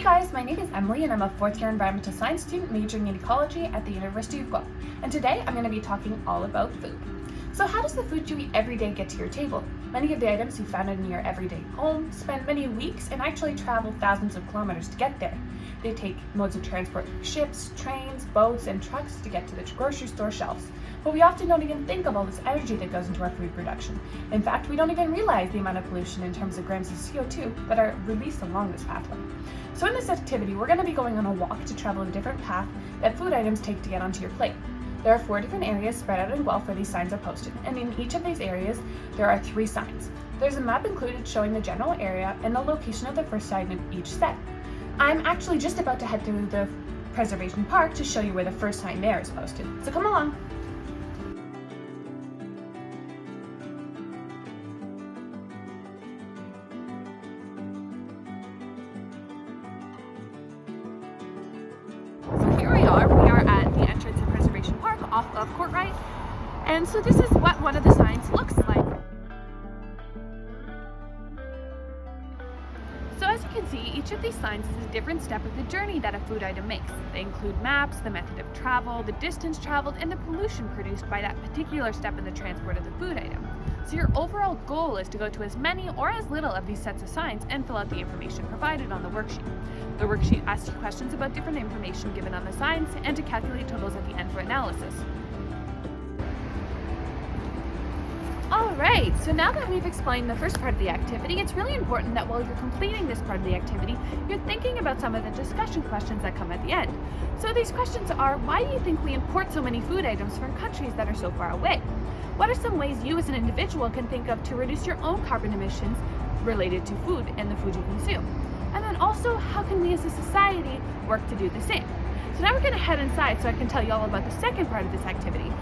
Hey guys, my name is Emily and I'm a fourth year environmental science student majoring in ecology at the University of Guelph. And today I'm going to be talking all about food. So how does the food you eat every day get to your table? Many of the items you found in your everyday home spend many weeks and actually travel thousands of kilometers to get there. They take modes of transport like ships, trains, boats, and trucks to get to the grocery store shelves. But we often don't even think of all this energy that goes into our food production. In fact, we don't even realize the amount of pollution in terms of grams of CO2 that are released along this pathway. So in this activity, we're going to be going on a walk to travel a different path that food items take to get onto your plate. There are 4 different areas spread out in Guelph where these signs are posted, and in each of these areas, there are 3 signs. There's a map included showing the general area and the location of the first sign in each set. I'm actually just about to head through the preservation park to show you where the first sign there is posted, so come along. So here we are at the entrance of Preservation Park off of Courtright, and so this is what one of the signs looks like. So as you can see, each of these signs is a different step of the journey that a food item makes. They include maps, the method of travel, the distance traveled, and the pollution produced by that particular step in the transport of the food item. So your overall goal is to go to as many or as little of these sets of signs and fill out the information provided on the worksheet. The worksheet asks you questions about different information given on the signs and to calculate totals at the end for analysis. Alright, so now that we've explained the first part of the activity, it's really important that while you're completing this part of the activity, you're thinking about some of the discussion questions that come at the end. So these questions are, why do you think we import so many food items from countries that are so far away? What are some ways you as an individual can think of to reduce your own carbon emissions related to food and the food you consume? And then also, how can we as a society work to do the same? So now we're going to head inside so I can tell you all about the second part of this activity.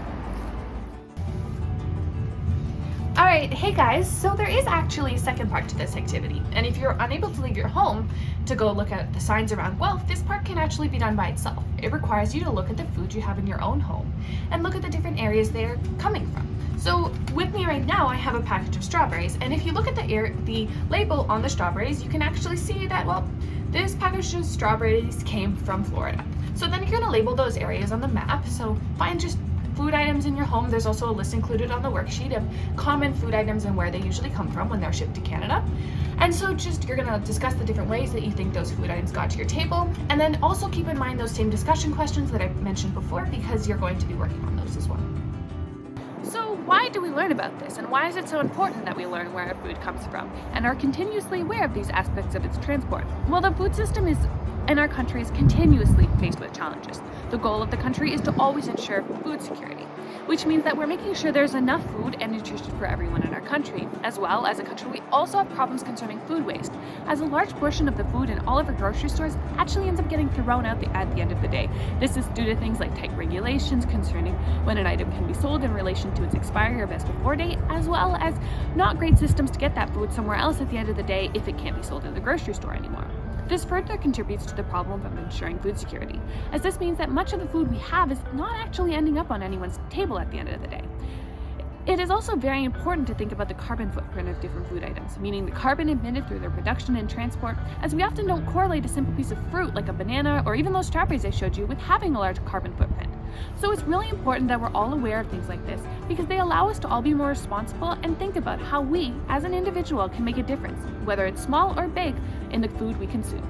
Alright, hey guys, so there is actually a second part to this activity, and if you're unable to leave your home to go look at the signs around Guelph, this part can actually be done by itself. It requires you to look at the food you have in your own home and look at the different areas they're coming from. So with me right now, I have a package of strawberries, and if you look at the label on the strawberries, you can actually see that, well, this package of strawberries came from Florida. So then you're going to label those areas on the map, so find just food items in your home. There's also a list included on the worksheet of common food items and where they usually come from when they're shipped to Canada. And so you're going to discuss the different ways that you think those food items got to your table, and then also keep in mind those same discussion questions that I mentioned before, because you're going to be working on those as well. So why do we learn about this, and why is it so important that we learn where our food comes from and are continuously aware of these aspects of its transport? Well, the food system in our country is continuously faced with challenges. The goal of the country is to always ensure food security, which means that we're making sure there's enough food and nutrition for everyone in our country. As well as a country, we also have problems concerning food waste, as a large portion of the food in all of our grocery stores actually ends up getting thrown out at the end of the day. This is due to things like tight regulations concerning when an item can be sold in relation to its expiry or best before date, as well as not great systems to get that food somewhere else at the end of the day if it can't be sold in the grocery store anymore. This further contributes to the problem of ensuring food security, as this means that much of the food we have is not actually ending up on anyone's table at the end of the day. It is also very important to think about the carbon footprint of different food items, meaning the carbon emitted through their production and transport, as we often don't correlate a simple piece of fruit like a banana or even those strawberries I showed you with having a large carbon footprint. So it's really important that we're all aware of things like this, because they allow us to all be more responsible and think about how we, as an individual, can make a difference, whether it's small or big, in the food we consume.